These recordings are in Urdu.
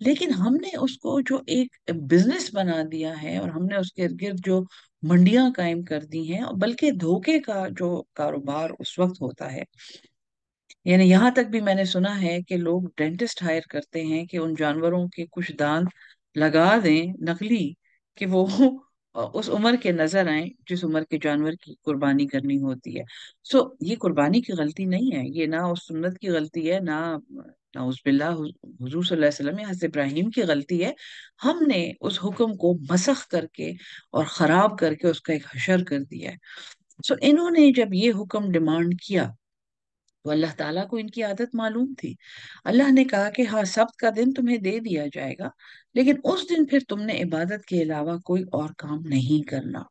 لیکن ہم نے اس کو جو ایک بزنس بنا دیا ہے، اور ہم نے اس کے ارد گرد جو منڈیاں قائم کر دی ہیں، اور بلکہ دھوکے کا جو کاروبار اس وقت ہوتا ہے، یعنی یہاں تک بھی میں نے سنا ہے کہ لوگ ڈینٹسٹ ہائر کرتے ہیں کہ ان جانوروں کے کچھ دانت لگا دیں نقلی، کہ وہ اس عمر کے نظر آئیں جس عمر کے جانور کی قربانی کرنی ہوتی ہے. سو یہ قربانی کی غلطی نہیں ہے، یہ نہ اس سنت کی غلطی ہے، نہ نعوذ باللہ حضور صلی اللہ علیہ وسلم یا حضرت ابراہیم کی غلطی ہے. ہم نے اس حکم کو مسخ کر کے اور خراب کر کے اس کا ایک حشر کر دیا ہے. سو انہوں نے جب یہ حکم ڈیمانڈ کیا تو اللہ تعالیٰ کو ان کی عادت معلوم تھی. اللہ نے کہا کہ ہاں، سبت کا دن تمہیں دے دیا جائے گا، لیکن اس دن پھر تم نے عبادت کے علاوہ کوئی اور کام نہیں کرنا.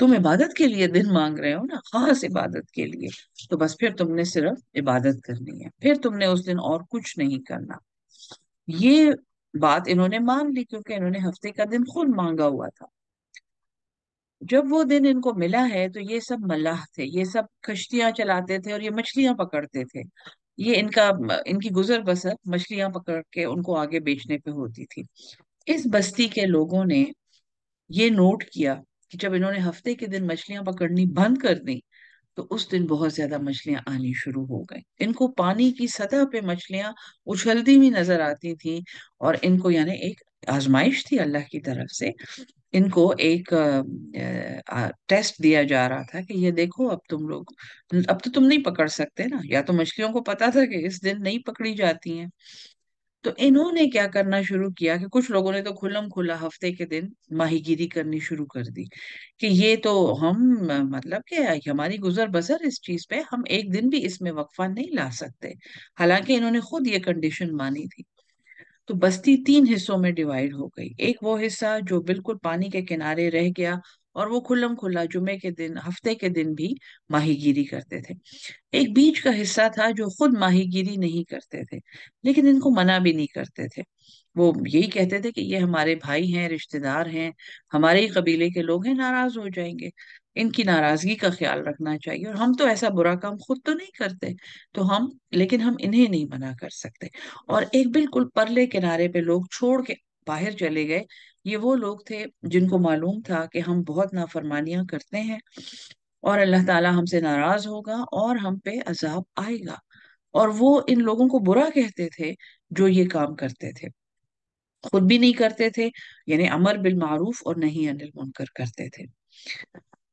تم عبادت کے لیے دن مانگ رہے ہو نا، خاص عبادت کے لیے، تو بس پھر تم نے صرف عبادت کرنی ہے، پھر تم نے اس دن اور کچھ نہیں کرنا. یہ بات انہوں نے مان لی کیونکہ انہوں نے ہفتے کا دن خود مانگا ہوا تھا. جب وہ دن ان کو ملا ہے تو یہ سب ملاح تھے، یہ سب کشتیاں چلاتے تھے اور یہ مچھلیاں پکڑتے تھے. یہ ان کی گزر بسر مچھلیاں پکڑ کے ان کو آگے بیچنے پہ ہوتی تھی. اس بستی کے لوگوں نے یہ نوٹ کیا کہ جب انہوں نے ہفتے کے دن مچھلیاں پکڑنی بند کر دی تو اس دن بہت زیادہ مچھلیاں آنی شروع ہو گئیں. ان کو پانی کی سطح پہ مچھلیاں اچھلتی ہوئی نظر آتی تھیں، اور ان کو یعنی ایک آزمائش تھی اللہ کی طرف سے. ان کو ایک ٹیسٹ دیا جا رہا تھا کہ یہ دیکھو، اب تو تم نہیں پکڑ سکتے نا. یا تو مچھلیوں کو پتا تھا کہ اس دن نہیں پکڑی جاتی ہیں. تو انہوں نے کیا کرنا شروع کیا کہ کچھ لوگوں نے تو کھلم کھلا ہفتے کے دن ماہی گیری کرنی شروع کر دی کہ یہ تو ہم مطلب کہ ہماری گزر بسر اس چیز پہ، ہم ایک دن بھی اس میں وقفہ نہیں لا سکتے. حالانکہ انہوں نے خود یہ کنڈیشن مانی تھی. تو بستی تین حصوں میں ڈیوائیڈ ہو گئی. ایک وہ حصہ جو بالکل پانی کے کنارے رہ گیا اور وہ کھلم کھلا جمعے کے دن، ہفتے کے دن بھی ماہی گیری کرتے تھے. ایک بیچ کا حصہ تھا جو خود ماہی گیری نہیں کرتے تھے، لیکن ان کو منع بھی نہیں کرتے تھے. وہ یہی کہتے تھے کہ یہ ہمارے بھائی ہیں، رشتہ دار ہیں، ہمارے ہی قبیلے کے لوگ ہیں، ناراض ہو جائیں گے، ان کی ناراضگی کا خیال رکھنا چاہیے، اور ہم تو ایسا برا کام خود تو نہیں کرتے، تو لیکن ہم انہیں نہیں منع کر سکتے. اور ایک بالکل پرلے کنارے پہ لوگ چھوڑ کے باہر چلے گئے. یہ وہ لوگ تھے جن کو معلوم تھا کہ ہم بہت نافرمانیاں کرتے ہیں اور اللہ تعالیٰ ہم سے ناراض ہوگا اور ہم پہ عذاب آئے گا. اور وہ ان لوگوں کو برا کہتے تھے جو یہ کام کرتے تھے، خود بھی نہیں کرتے تھے، یعنی امر بالمعروف اور نہیں انل منکر کرتے تھے.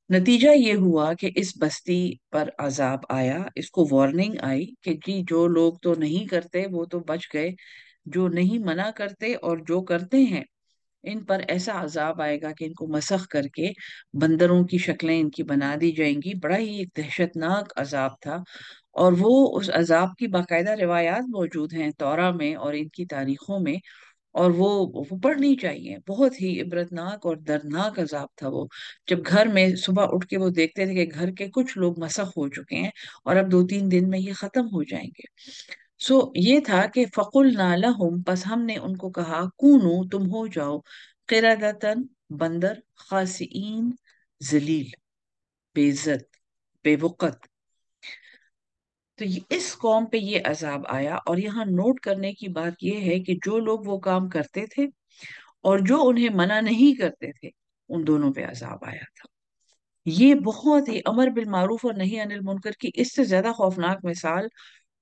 نتیجہ یہ ہوا کہ اس بستی پر عذاب آیا، اس کو وارننگ آئی کہ جی جو لوگ تو نہیں کرتے وہ تو بچ گئے، جو نہیں منع کرتے اور جو کرتے ہیں ان پر ایسا عذاب آئے گا کہ ان کو مسخ کر کے بندروں کی شکلیں ان کی بنا دی جائیں گی. بڑا ہی ایک دہشت ناک عذاب تھا، اور وہ اس عذاب کی باقاعدہ روایات موجود ہیں تورا میں اور ان کی تاریخوں میں، اور وہ پڑھنی چاہیے. بہت ہی عبرتناک اور دردناک عذاب تھا وہ. جب گھر میں صبح اٹھ کے وہ دیکھتے تھے کہ گھر کے کچھ لوگ مسخ ہو چکے ہیں اور اب 2-3 دن میں یہ ختم ہو جائیں گے. سو یہ تھا کہ فَقُلْنَا لَهُمْ، پس ہم نے ان کو کہا، کونو، تم ہو جاؤ، قردتن، بندر، خاسئین، ذلیل، بے عزت، بے وقت. تو اس قوم پہ یہ عذاب آیا. اور یہاں نوٹ کرنے کی بات یہ ہے کہ جو لوگ وہ کام کرتے تھے اور جو انہیں منع نہیں کرتے تھے، ان دونوں پہ عذاب آیا تھا. یہ بہت ہی امر بالمعروف اور نہی عن المنکر کی اس سے زیادہ خوفناک مثال،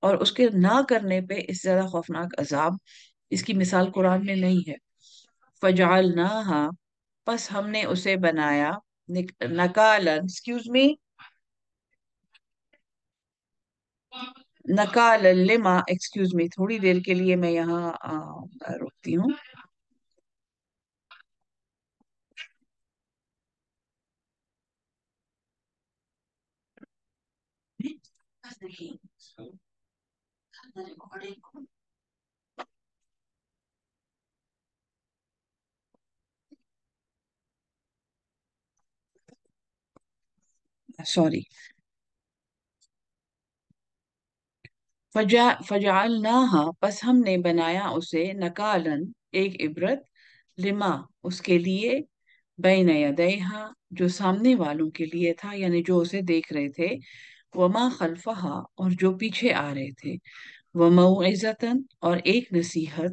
اور اس کے نہ کرنے پہ اس سے زیادہ خوفناک عذاب، اس کی مثال قرآن میں نہیں ہے. فجعلناہا، پس ہم نے اسے بنایا، نکالن، ایکسکیوز می، نکالن لما، ایکسکیوز می، تھوڑی دیر کے لیے میں یہاں رکتی ہوں. سوری. فجعلناہا، پس ہم نے بنایا اسے، نکالن، ایک عبرت، لما، اس کے لیے، بین یدیہا، جو سامنے والوں کے لیے تھا، یعنی جو اسے دیکھ رہے تھے، وما خلفہا، اور جو پیچھے آ رہے تھے، وموعظتن، اور ایک نصیحت،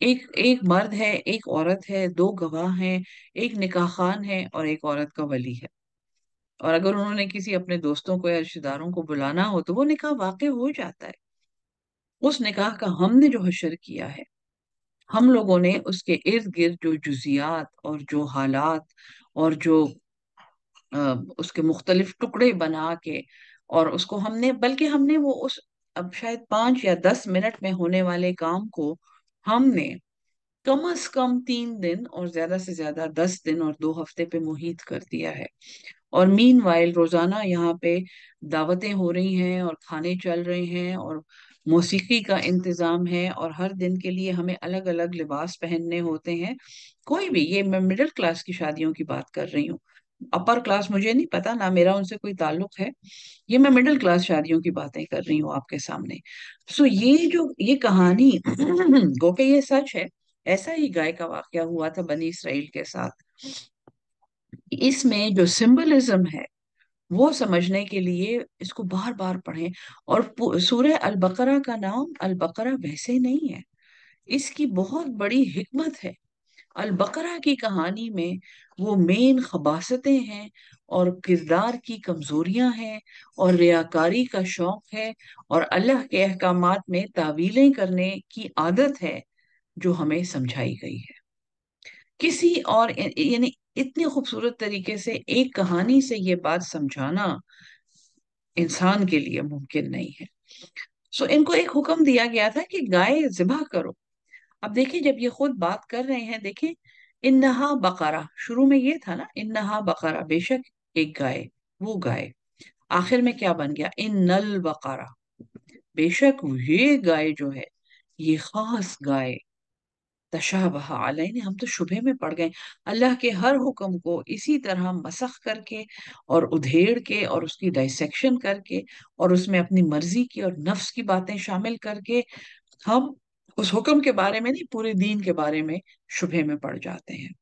ایک ایک مرد ہے، ایک عورت ہے، دو گواہ ہیں، ایک نکاح خان ہے اور ایک عورت کا ولی ہے، اور اگر انہوں نے کسی اپنے دوستوں کو یا رشتے داروں کو بلانا ہو تو وہ نکاح واقع ہو جاتا ہے۔ اس نکاح کا ہم نے جو حشر کیا ہے، ہم لوگوں نے اس کے ارد گرد جو جزیات اور جو حالات اور جو اس کے مختلف ٹکڑے بنا کے، اور اس کو ہم نے، بلکہ ہم نے وہ اس اب شاید 5 یا 10 منٹ میں ہونے والے کام کو ہم نے کم از کم 3 دن اور زیادہ سے زیادہ 10 دن اور 2 ہفتے پہ محیط کر دیا ہے۔ اور مین وائل روزانہ یہاں پہ دعوتیں ہو رہی ہیں اور کھانے چل رہے ہیں اور موسیقی کا انتظام ہے، اور ہر دن کے لیے ہمیں الگ الگ لباس پہننے ہوتے ہیں۔ کوئی بھی، یہ میں مڈل کلاس کی شادیوں کی بات کر رہی ہوں، اپر کلاس مجھے نہیں پتا، نہ میرا ان سے کوئی تعلق ہے، یہ میں مڈل کلاس شادیوں کی باتیں کر رہی ہوں آپ کے سامنے۔ سو یہ جو یہ کہانی گو کہ یہ سچ ہے، ایسا ہی گائے کا واقعہ ہوا تھا بنی اسرائیل کے ساتھ۔ اس میں جو سمبلزم ہے وہ سمجھنے کے لیے اس کو بار بار پڑھیں۔ اور سورہ البقرہ کا نام البقرہ ویسے نہیں ہے، اس کی بہت بڑی حکمت ہے۔ البقرہ کی کہانی میں وہ مین خباثتیں ہیں اور کردار کی کمزوریاں ہیں اور ریاکاری کا شوق ہے اور اللہ کے احکامات میں تعویلیں کرنے کی عادت ہے، جو ہمیں سمجھائی گئی ہے۔ کسی اور یعنی اتنی خوبصورت طریقے سے ایک کہانی سے یہ بات سمجھانا انسان کے لیے ممکن نہیں ہے۔ سو ان کو ایک حکم دیا گیا تھا کہ گائے ذبح کرو۔ اب دیکھیں جب یہ خود بات کر رہے ہیں، دیکھیں انہا بقرہ، شروع میں یہ تھا نا انہا بقرہ، بے شک ایک گائے، وہ گائے، آخر میں کیا بن گیا ان البقرہ، بے شک یہ گائے جو ہے، یہ خاص گائے، تشابہ علیہ، ہم تو شبہ میں پڑ گئے۔ اللہ کے ہر حکم کو اسی طرح مسخ کر کے اور ادھیڑ کے اور اس کی ڈائسیکشن کر کے اور اس میں اپنی مرضی کی اور نفس کی باتیں شامل کر کے ہم اس حکم کے بارے میں نہیں، پورے دین کے بارے میں شبہ میں پڑ جاتے ہیں۔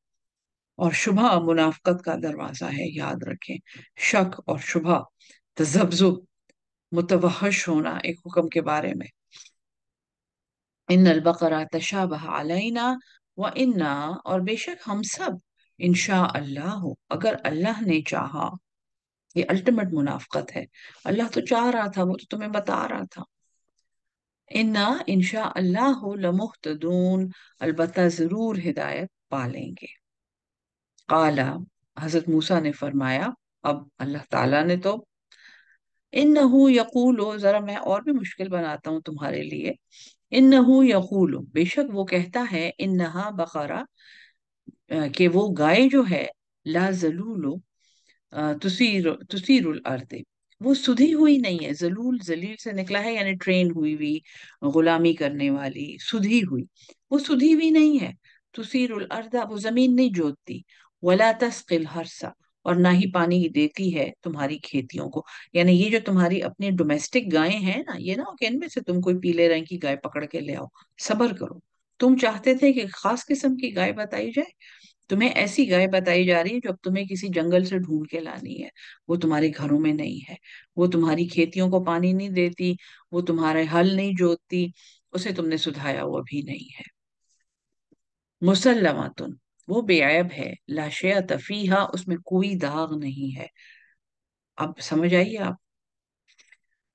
اور شبہ منافقت کا دروازہ ہے، یاد رکھیں، شک اور شبہ، تذبذب، متوحش ہونا ایک حکم کے بارے میں۔ ان البقرہ تشابہ علینا وانا، اور بے شک ہم سب انشاء اللہ، اگر اللہ نے چاہا، یہ الٹیمیٹ منافقت ہے، اللہ تو چاہ رہا تھا، وہ تو تمہیں بتا رہا تھا، انا انشاء اللہ لمہتدون، البتہ ضرور ہدایت پالیں گے۔ قالا، حضرت موسیٰ نے فرمایا، اب اللہ تعالیٰ نے تو، انہو یقولو، ذرا میں اور بھی مشکل بناتا ہوں تمہارے لیے، انہو یقولو، بے شک وہ کہتا ہے، انہا بقرہ، کہ وہ گائے جو ہے، لا ذلولو، تثیر الارض، وہ سدھی ہوئی نہیں ہے، ذلول ذلیل سے نکلا ہے، یعنی ٹرین ہوئی ہوئی، غلامی کرنے والی، سدھی ہوئی، وہ سدھی ہوئی نہیں ہے، تثیر الارض، وہ زمین نہیں جوتتی، ولا تسقی الحرث، اور نہ ہی پانی دیتی ہے تمہاری کھیتیوں کو۔ یعنی یہ جو تمہاری اپنی ڈومیسٹک گائیں ہیں نا، یہ نہ ہو کہ ان میں سے تم کوئی پیلے رنگ کی گائے پکڑ کے لے آؤ، صبر کرو، تم چاہتے تھے کہ خاص قسم کی گائے بتائی جائے، تمہیں ایسی گائے بتائی جا رہی ہے جو اب تمہیں کسی جنگل سے ڈھونڈ کے لانی ہے، وہ تمہارے گھروں میں نہیں ہے، وہ تمہاری کھیتیوں کو پانی نہیں دیتی، وہ تمہارے ہل نہیں جوتتی، اسے تم نے سدھایا ہوا بھی نہیں ہے۔ مسلماتن، وہ بے عیب ہے، لا شیء فیہا، اس میں کوئی داغ نہیں ہے۔ اب سمجھ آئیے آپ،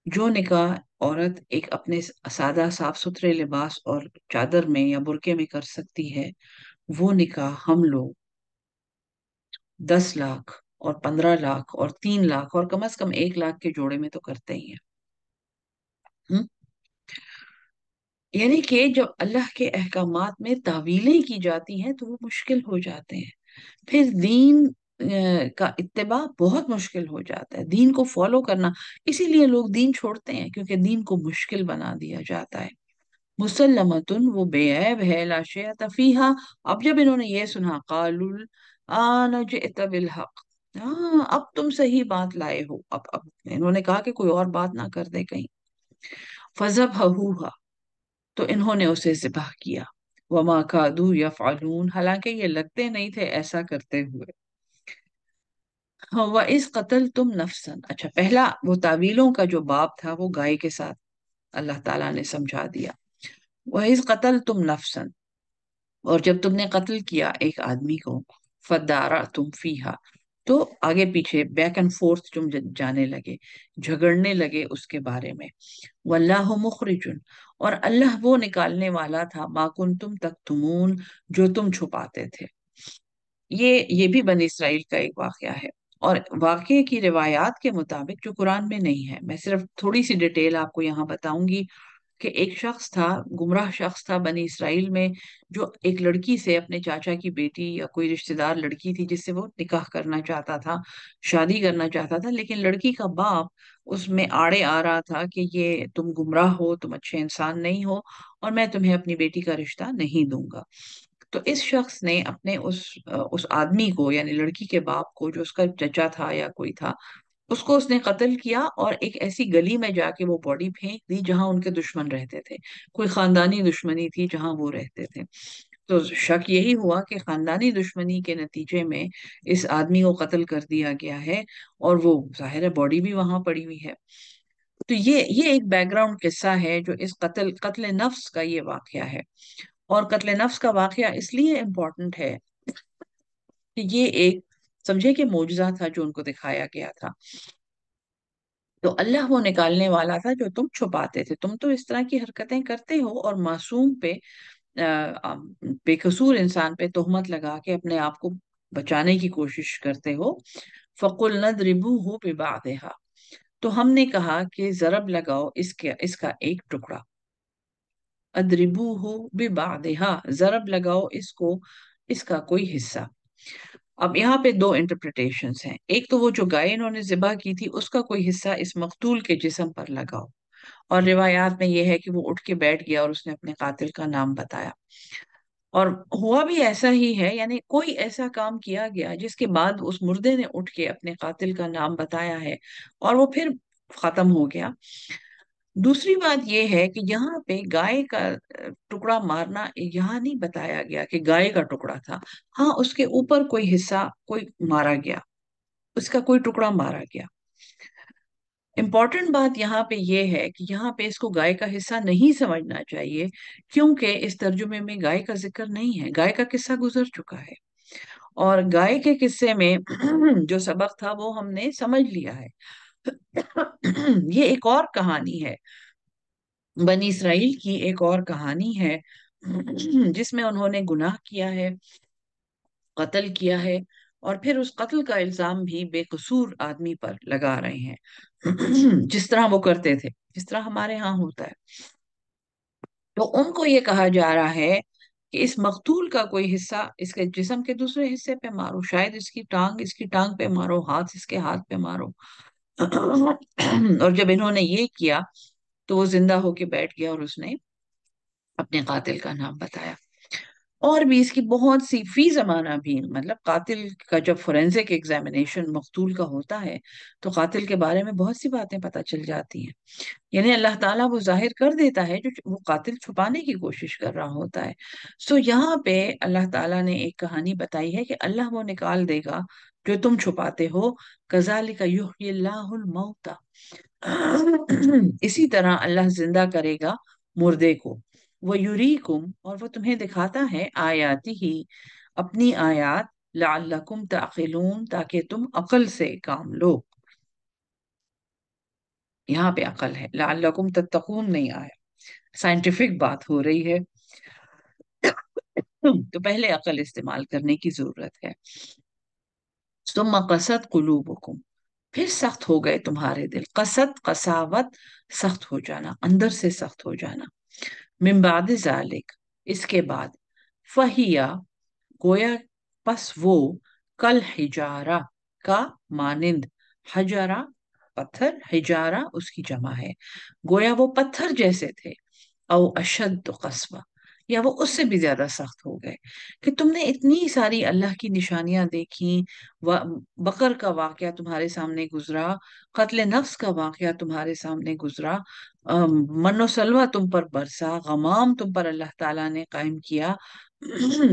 جو نکاح عورت ایک اپنے سادہ صاف ستھرے لباس اور چادر میں یا برقعے میں کر سکتی ہے، وہ نکاح ہم لوگ 10 لاکھ اور 15 لاکھ اور 3 لاکھ اور کم از کم 1 لاکھ کے جوڑے میں تو کرتے ہی ہیں۔ ہم؟ یعنی کہ جب اللہ کے احکامات میں تعویلیں کی جاتی ہیں تو وہ مشکل ہو جاتے ہیں، پھر دین کا اتباع بہت مشکل ہو جاتا ہے، دین کو فالو کرنا، اسی لیے لوگ دین چھوڑتے ہیں، کیونکہ دین کو مشکل بنا دیا جاتا ہے۔ مسلمتن، وہ بے عیب ہے، لا شیء فیہا، اب جب انہوں نے یہ سنا، قالوا الآن جئت بالحق، ہاں اب تم صحیح بات لائے ہو، اب انہوں نے کہا کہ کوئی اور بات نہ کر دے کہیں، فذبحوها، تو انہوں نے اسے ذبح کیا، وما کادوا یفعلون، حالانکہ یہ لگتے نہیں تھے ایسا کرتے ہوئے۔ وَإِذْ قَتَلْتُمْ نَفْسًا، اچھا پہلا وہ تعویلوں کا جو باب تھا وہ گائے کے ساتھ اللہ تعالیٰ نے سمجھا دیا۔ وَإِذْ قَتَلْتُمْ نَفْسًا، اور جب تم نے قتل کیا ایک آدمی کو، فدارا تم فیہا، تو آگے پیچھے بیک اینڈ فورتھ تم جانے لگے، جھگڑنے لگے اس کے بارے میں، واللہ مخرجن، اور اللہ وہ نکالنے والا تھا، ما کنتم تکتمون، جو تم چھپاتے تھے۔ یہ بھی بنی اسرائیل کا ایک واقعہ ہے، اور واقعے کی روایات کے مطابق جو قرآن میں نہیں ہے، میں صرف تھوڑی سی ڈیٹیل آپ کو یہاں بتاؤں گی، کہ ایک شخص تھا، گمراہ شخص تھا بنی اسرائیل میں، جو ایک لڑکی سے، اپنے چاچا کی بیٹی یا کوئی رشتہ دار لڑکی تھی جس سے وہ نکاح کرنا چاہتا تھا، شادی کرنا چاہتا تھا، لیکن لڑکی کا باپ اس میں آڑے آ رہا تھا کہ یہ تم گمراہ ہو، تم اچھے انسان نہیں ہو، اور میں تمہیں اپنی بیٹی کا رشتہ نہیں دوں گا۔ تو اس شخص نے اپنے اس آدمی کو، یعنی لڑکی کے باپ کو، جو اس کا چچا تھا یا کوئی تھا، اس کو اس نے قتل کیا، اور ایک ایسی گلی میں جا کے وہ باڈی پھینک دی جہاں ان کے دشمن رہتے تھے، کوئی خاندانی دشمنی تھی جہاں وہ رہتے تھے۔ تو شک یہی ہوا کہ خاندانی دشمنی کے نتیجے میں اس آدمی کو قتل کر دیا گیا ہے، اور وہ ظاہر ہے باڈی بھی وہاں پڑی ہوئی ہے۔ تو یہ ایک بیک گراؤنڈ قصہ ہے جو اس قتل نفس کا یہ واقعہ ہے، اور قتل نفس کا واقعہ اس لیے امپورٹنٹ ہے کہ یہ ایک، سمجھے کہ معجزہ تھا جو ان کو دکھایا گیا تھا۔ تو اللہ وہ نکالنے والا تھا جو تم چھپاتے تھے، تم تو اس طرح کی حرکتیں کرتے ہو، اور معصوم پہ، بے قصور انسان پہ تہمت لگا کے اپنے آپ کو بچانے کی کوشش کرتے ہو۔ فَقُلْ نَضْرِبُوهُ بِبَعْضِهَا، تو ہم نے کہا کہ ضرب لگاؤ اس کا ایک ٹکڑا، اضربوه ببعضها، ضرب لگاؤ اس کو، اس کا کوئی حصہ۔ اب یہاں پہ دو انٹرپریٹیشنز ہیں، ایک تو وہ جو گائے انہوں نے ذبح کی تھی اس کا کوئی حصہ اس مقتول کے جسم پر لگاؤ، اور روایات میں یہ ہے کہ وہ اٹھ کے بیٹھ گیا اور اس نے اپنے قاتل کا نام بتایا، اور ہوا بھی ایسا ہی ہے، یعنی کوئی ایسا کام کیا گیا جس کے بعد اس مردے نے اٹھ کے اپنے قاتل کا نام بتایا ہے، اور وہ پھر ختم ہو گیا۔ دوسری بات یہ ہے کہ یہاں پہ گائے کا ٹکڑا مارنا یہاں نہیں بتایا گیا کہ گائے کا ٹکڑا تھا، ہاں اس کے اوپر کوئی حصہ کوئی مارا گیا، اس کا کوئی ٹکڑا مارا گیا۔ امپورٹنٹ بات یہاں پہ یہ ہے کہ یہاں پہ اس کو گائے کا حصہ نہیں سمجھنا چاہیے، کیونکہ اس ترجمے میں گائے کا ذکر نہیں ہے، گائے کا قصہ گزر چکا ہے، اور گائے کے قصے میں جو سبق تھا وہ ہم نے سمجھ لیا ہے۔ یہ ایک اور کہانی ہے، بنی اسرائیل کی ایک اور کہانی ہے، جس میں انہوں نے گناہ کیا ہے، قتل کیا ہے، اور پھر اس قتل کا الزام بھی بے قصور آدمی پر لگا رہے ہیں، جس طرح وہ کرتے تھے، جس طرح ہمارے ہاں ہوتا ہے۔ تو ان کو یہ کہا جا رہا ہے کہ اس مقتول کا کوئی حصہ اس کے جسم کے دوسرے حصے پہ مارو، شاید اس کی ٹانگ پہ مارو، اس کے ہاتھ پہ مارو۔ اور جب انہوں نے یہ کیا تو وہ زندہ ہو کے بیٹھ گیا، اور اس نے اپنے قاتل کا نام بتایا۔ اور بھی اس کی بہت سی، فی زمانہ بھی، مطلب قاتل کا جب فورینزک ایگزامینیشن مقتول کا ہوتا ہے تو قاتل کے بارے میں بہت سی باتیں پتہ چل جاتی ہیں، یعنی اللہ تعالیٰ وہ ظاہر کر دیتا ہے جو وہ قاتل چھپانے کی کوشش کر رہا ہوتا ہے۔ سو یہاں پہ اللہ تعالیٰ نے ایک کہانی بتائی ہے کہ اللہ وہ نکال دے گا جو تم چھپاتے ہو، کذالک یحیی اللہ الموتى، اسی طرح اللہ زندہ کرے گا مردے کو، وَيُرِيكُمْ، اور وہ تمہیں دکھاتا ہے آیاتی ہی، اپنی آیات، لعلکم تعقلون، تاکہ تم عقل سے کام لو۔ یہاں پہ عقل ہے، لعلکم تتقون نہیں آیا، سائنٹیفک بات ہو رہی ہے، تو پہلے عقل استعمال کرنے کی ضرورت ہے۔ ثم قست قلوبکم، پھر سخت ہو گئے تمہارے دل، قست قساوت، سخت ہو جانا، اندر سے سخت ہو جانا، من بعد ذالک، اس کے بعد، فہیا، گویا، پس وہ، کل حجارہ، کا مانند، حجرہ پتھر، حجارہ اس کی جمع ہے، گویا وہ پتھر جیسے تھے، او اشد قسوہ، یا وہ اس سے بھی زیادہ سخت ہو گئے، کہ تم نے اتنی ساری اللہ کی نشانیاں دیکھی، بقر کا واقعہ تمہارے سامنے گزرا، قتل نفس کا واقعہ تمہارے سامنے گزرا، من و سلوہ تم پر برسا، غمام تم پر اللہ تعالیٰ نے قائم کیا،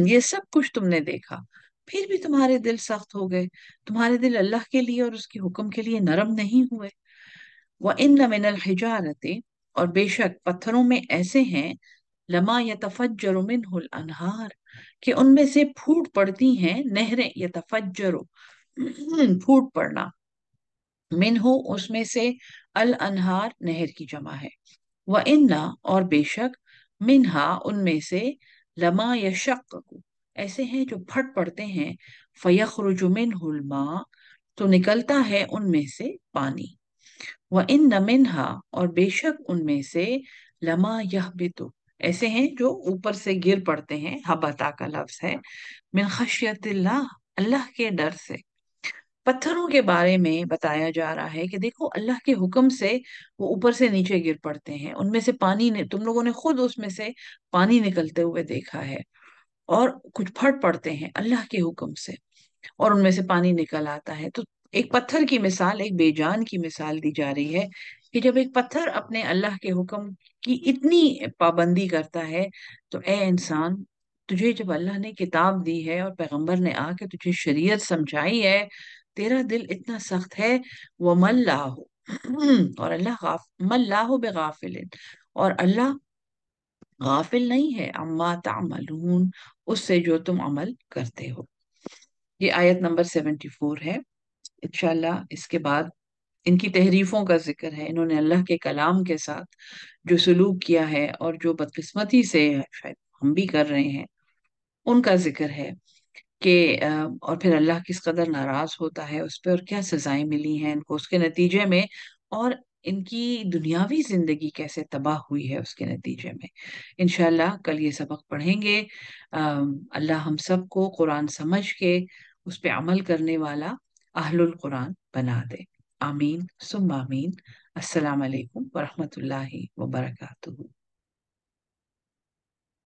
یہ سب کچھ تم نے دیکھا، پھر بھی تمہارے دل سخت ہو گئے، تمہارے دل اللہ کے لیے اور اس کے حکم کے لیے نرم نہیں ہوئے۔ وَإِنَّ مِنَ الْحِجَارَةِ، اور بے شک پتھروں میں ایسے ہیں، لما يتفجر منه الانہار، کہ ان میں سے پھوٹ پڑتی ہیں نہریں، یتفجرو پھوٹ پڑنا، منہو اس میں سے، الانہار نہر کی جمع ہے، وَإِنَّ اور بے شک، منہا ان میں سے، لما یشقق ایسے ہیں جو پھٹ پڑتے ہیں، فیخرج منہ الماء تو نکلتا ہے ان میں سے پانی، وَإِنَّ مِنْهَا اور بے شک ان میں سے، لما یہبط ایسے ہیں جو اوپر سے گر پڑتے ہیں، ہبتا کا لفظ ہے، من خشیت اللہ اللہ کے ڈر سے۔ پتھروں کے بارے میں بتایا جا رہا ہے کہ دیکھو اللہ کے حکم سے وہ اوپر سے نیچے گر پڑتے ہیں، ان میں سے پانی نے، تم لوگوں نے خود اس میں سے پانی نکلتے ہوئے دیکھا ہے، اور کچھ پھٹ پڑتے ہیں اللہ کے حکم سے، اور ان میں سے پانی نکل آتا ہے۔ تو ایک پتھر کی مثال، ایک بے جان کی مثال دی جا رہی ہے کہ جب ایک پتھر اپنے اللہ کے حکم کی اتنی پابندی کرتا ہے، تو اے انسان، تجھے جب اللہ نے کتاب دی ہے اور پیغمبر نے آ کے تجھے شریعت سمجھائی ہے، تیرا دل اتنا سخت ہے، وہ مَلَّہ اور اللہ مَلَّہ بغافل اور اللہ غافل نہیں ہے، اما تعملون اس سے جو تم عمل کرتے ہو۔ یہ آیت نمبر 74 ہے۔ انشاءاللہ اس کے بعد ان کی تحریفوں کا ذکر ہے، انہوں نے اللہ کے کلام کے ساتھ جو سلوک کیا ہے اور جو بدقسمتی سے شاید ہم بھی کر رہے ہیں ان کا ذکر ہے کہ اور پھر اللہ کس قدر ناراض ہوتا ہے اس پہ، اور کیا سزائیں ملی ہیں ان کو اس کے نتیجے میں، اور ان کی دنیاوی زندگی کیسے تباہ ہوئی ہے اس کے نتیجے میں۔ انشاءاللہ کل یہ سبق پڑھیں گے۔ اللہ ہم سب کو قرآن سمجھ کے اس پہ عمل کرنے والا اہل القرآن بنا دے، آمین ثم آمین۔ السلام علیکم ورحمۃ اللہ وبرکاتہ۔